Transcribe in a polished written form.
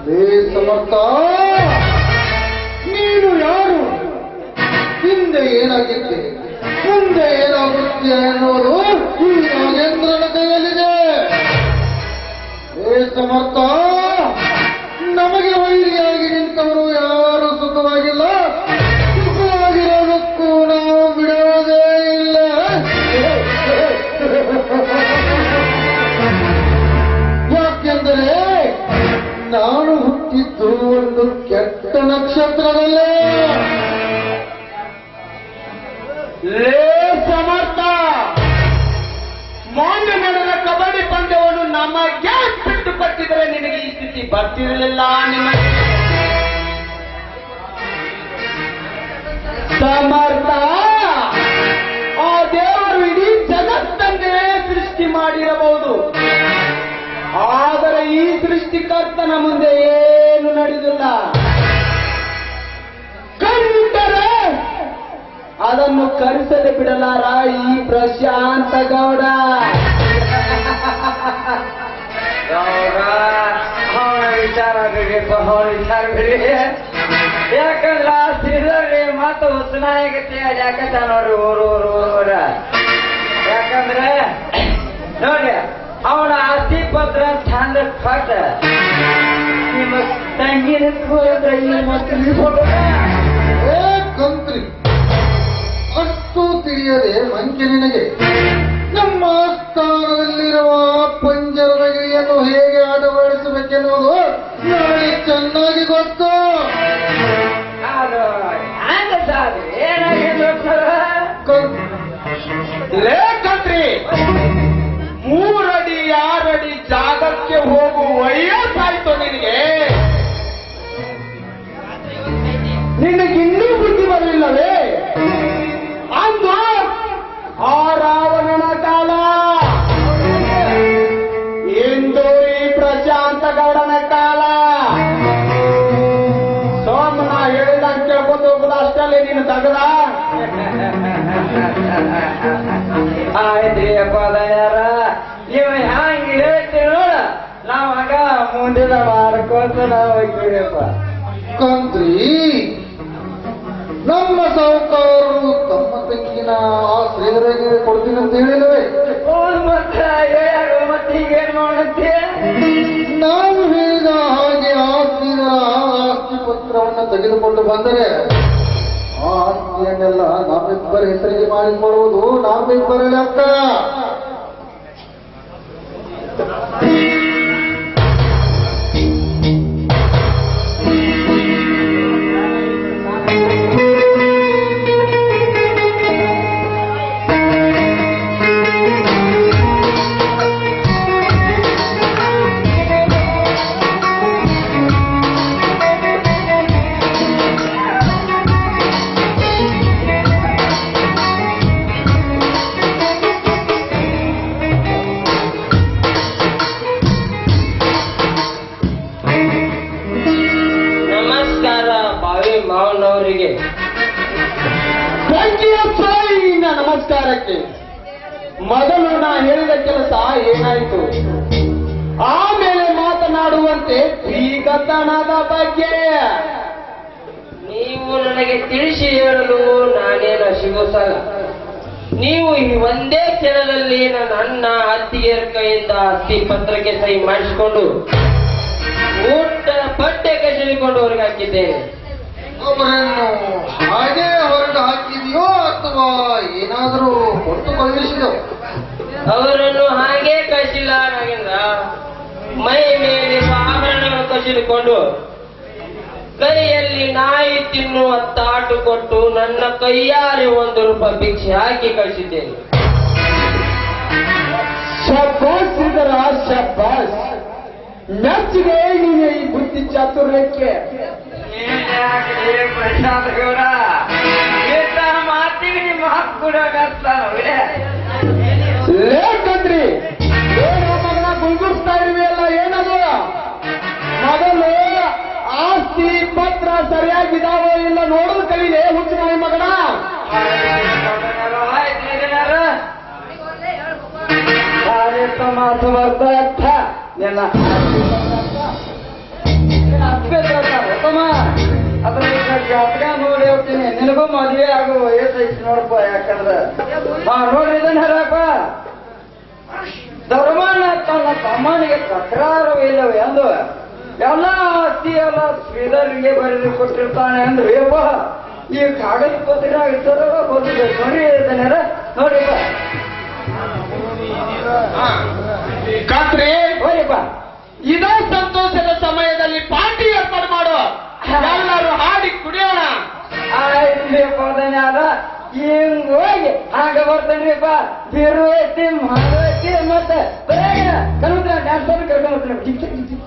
ಲೇ ಸಮರ್ಥ, ನೀನು ಯಾರು? ಹಿಂದೆ ಏನಾಗಿದ್ದೆ, ಮುಂದೆ ಏನಾಗುತ್ತೆ ಅನ್ನೋದು ಈ ನಾಗೇಂದ್ರನ ಕೈಯಲ್ಲಿದೆ. ಲೇ ಸಮರ್ಥ, ನಮಗೆ ವೈರಿಯಾಗಿ ನಿಂತವರು ಯಾರು ಸುಖವಾಗಿಲ್ಲ, ಸುಖವಾಗಿರೋದಕ್ಕೂ ನಾವು ಬಿಡುವುದೇ ಇಲ್ಲ. ಯಾಕೆಂದರೆ ನಾನು ಹುಟ್ಟಿದ್ದು ಒಂದು ಕೆಟ್ಟ ನಕ್ಷತ್ರದಲ್ಲೇ. ಲೇ ಸಮರ್ಥ, ಮೊನ್ನೆ ನಡೆದ ಕಬಡ್ಡಿ ಪಂದ್ಯವನ್ನು ನಮಗೆ ಬಿಟ್ಟು ಕೊಟ್ಟಿದ್ರೆ ನಿನಗೆ ಈ ಸ್ಥಿತಿ ಬರ್ತಿರಲಿಲ್ಲ. ನಿಮಗೆ ಸಮರ್ಥ, ಆ ದೇವರು ಇಡೀ ಜಗತ್ತನ್ನೇ ಸೃಷ್ಟಿ ಮಾಡಿರಬಹುದು, ಆದರೆ ಈ ಸೃಷ್ಟಿಕರ್ತನ ಮುಂದೆ ಏನು ನಡೆದಿಲ್ಲ. ಕಂಡರೆ ಅದನ್ನು ಕರೆಸದೆ ಬಿಡಲಾರ ಈ ಪ್ರಶಾಂತ ಗೌಡ. ಅವನ ವಿಚಾರ ಬಿಡಿ, ಅವನ ವಿಚಾರ ಬಿಡಿ. ಯಾಕಂದ್ರ ಶ್ರೀಧರ್ರಿ ಮತ್ತು ಉಸ್ನಾಯಕತೆ ಯಾಕಂತ ನೋಡ್ರಿ ಊರ. ಯಾಕಂದ್ರೆ ನೋಡ್ರಿ, ಅವನ ಆಸ್ತಿ ಪತ್ರ ಚಂದ ಕೊಟ್ಟ ನಿಮ್ಮ ತಂಗಿನ ಫೋಟೋ ಕಂತ್ರಿ, ಅಷ್ಟು ತಿಳಿಯದೆ ಮಂಕೆ ನಿನಗೆ. ನಮ್ಮ ಸ್ಥಾನದಲ್ಲಿರುವ ಪಂಜರದ ಗಿಳಿಯನ್ನು ಹೇಗೆ ಆಟವಾಡಿಸಬೇಕೆನ್ನುವುದು ನನಗೆ ಚೆನ್ನಾಗಿ ಗೊತ್ತು. ಲೇಖತ್ರಿ, 3 ಅಡಿ 6 ಅಡಿ ಜಾಗಕ್ಕೆ ಹೋಗುವ ವಯಸ್ಸಾಯ್ತು ನಿನಗೆ. ನಿನಗಿನ್ನೂ ಬುದ್ಧಿ ಬರಲಿಲ್ಲವೇ? ಅಂದು ಆ ರಾವಣನ ಕಾಲ, ಇಂದು ಈ ಪ್ರಶಾಂತ ಗೌಡನ ಕಾಲ. ಸೋಮನ ಹೇಳಿದಂಗೆ ಕೇಳ್ಕೊಂಡು ಹೋಗುದು ಅಷ್ಟಲ್ಲಿ ನೀನು ತಗದ. ಆಯ್ತ್ರಿ ಅಪ್ಪ ದಯಾರ, ನೀವು ಹ್ಯಾಂಗ ಹೇಳ್ತೀವಿ ನೋಡ, ನಾವ್ ಹಂಗ ಮುಂದಿನ ಮಾಡ್ಕೋತ ನಾವು ಹೋಗ್ತೀವಿಪ್ಪ. ಕಂತ್ರಿ, ನಮ್ಮ ಸಾಹುಕಾರರು ತಮ್ಮ ತಂಗಿನ ಆ ಶ್ರೀಧರಿಗೆ ಕೊಡ್ತೀನಿ ಅಂತ ಹೇಳಿಲ್ವೇ? ಮತ್ತೆ ಈಗೇನ್ ಮಾಡುತ್ತೆ? ನಾವು ಹೇಳಿದ ಹಾಗೆ ಆಸ್ತಿ ಪತ್ರವನ್ನು ತೆಗೆದುಕೊಂಡು ಬಂದರೆ ಆ ಆಸ್ತಿಯನ್ನೆಲ್ಲ ನಮ್ಮಿಬ್ಬರ ಹೆಸರಿಗೆ ಮಾಡಿಕೊಳ್ಳುವುದು ನಮ್ಮಿಬ್ಬರ ಲೆಕ್ಕ. ಮಾವನವರಿಗೆ ಸಂಖ್ಯೆಯ ಸಾಯಿನ ನಮಸ್ಕಾರಕ್ಕೆ. ಮೊದಲು ನಾ ಹೇಳಿದ ಕೆಲಸ ಏನಾಯಿತು, ಆಮೇಲೆ ಮಾತನಾಡುವಂತೆ ಶ್ರೀಗಂಧನದ ಬಗ್ಗೆ ನೀವು ನನಗೆ ತಿಳಿಸಿ ಹೇಳಲು ನಾನೇನು ಸಿಗುಸಲ್ಲ. ನೀವು ಈ ಒಂದೇ ಕ್ಷಣದಲ್ಲಿ ನನ್ನ ಅಣ್ಣ ಅತ್ತಿಗೆಯರ ಕೈಯಿಂದ ಅಸ್ತಿ ಪತ್ರಕ್ಕೆ ಸಹಿ ಮಾಡಿಸಿಕೊಂಡು ಊಟ ಬಟ್ಟೆ ಕಸಿದುಕೊಂಡು ಹೊರಗೆ ಹಾಕಿದ್ದೇನೆ. ಅವರನ್ನು ಹಾಗೆ ಹೊರಗೆ ಹಾಕಿದೆಯೋ ಅಥವಾ ಏನಾದರೂ ಕೊಟ್ಟು ಕಳುಹಿಸಿದೋ? ಅವರನ್ನು ಹಾಗೆ ಕಳಿಸಿಲ್ಲ ನಾಗೇಂದ್ರ. ಮೈ ಮೇಲೆ ಆಭರಣಗಳನ್ನು ಕಸಿದುಕೊಂಡು ಕೈಯಲ್ಲಿ ನಾಯಿ ತಿನ್ನುವ ತಾಟು ಕೊಟ್ಟು ನನ್ನ ಕೈಯಾರೆ 1 ರೂಪಾಯಿ ಭಿಕ್ಷೆ ಹಾಕಿ ಕಳಿಸಿದ್ದೇನೆ. ಶಬ್ಬಾಸ್ ಇದರ ಶಬ್ಬಾಸ್, ಮೆಚ್ಚಿಗೆ ನೀನು ಈ ಬುದ್ಧಿ ಚಾತುರ್ಯಕ್ಕೆ. ಪ್ರಶಾಂತ್ ಗೌಡ, ಮಾತಿಗೆ ನಿಮ್ಮ ಹಕ್ಕು ಕೂಡ ಲೇಖಂದ್ರಿ, ಮಗನ ಗುಂಗುರ್ಸ್ತಾ ಇರುವೆಯಲ್ಲ, ಏನದು? ಮೊದಲು ಆಸ್ತಿ ಪತ್ರ ಸರಿಯಾಗಿದಾವೋ ಇಲ್ಲ ನೋಡೋದು ಕಲೀಲೆ, ಹುಚ್ಚು ನಾಯಿ ಮಗನ. ಮಾತು ಬರ್ತಾ ಜಾತಕ ನೋಡಿ ಹೋಗ್ತೀನಿ ನಿನಗೂ ಮದುವೆ ಆಗೋ ವಯಸ್ಸು ಐತಿ ನೋಡಪ್ಪ. ಯಾಕಂದ್ರೆ ನೋಡ್ರಿ ಇದನ್ನ ಹೇಳಪ್ಪ, ಧರ್ಮನ ತನ್ನ ತಮ್ಮನಿಗೆ ತಕರಾರು ಇಲ್ಲವೇ ಅಂದು ಎಲ್ಲ ಆಸ್ತಿ ಎಲ್ಲ ಶ್ರೀಧರಿಗೆ ಬರೆದು ಕೊಟ್ಟಿರ್ತಾನೆ ಅಂದ್ರೆ ಏಪ್ಪ ಈ ಕಾಗದ ಪತ್ರ ಬಂದಿದೆ ನೋಡಿ ಇದನ್ನ ನೋಡಿಪ್ಪ. ಕಾತ್ರಿ ಹೋಯಪ್ಪ, ಇದೇ ಸಂತೋಷದ ಸಮಯದಲ್ಲಿ ಪಾರ್ಟಿ ಏರ್ಪಾಡು ಮಾಡೋ, ಎಲ್ಲರೂ ಹಾಡಿ ಕುಡಿಯೋಣ. ಆಯ್ತುಪ್ಪ ಧನ್ಯವಾದ. ಹಿಂಗ್ ಹೋಗಿ ಹಾಗ ಬರ್ತೇನ್ರಿಪ್ಪ, ಬೀರು ಐತಿ ಮಾಡು ಐತಿ ಮತ್ತೆ ಕಲ್ತ್ರ ಡ್ಯಾನ್ಸ್ ಕರ್ಕೊಂಡ್ ಬರ್ತೀನಿ.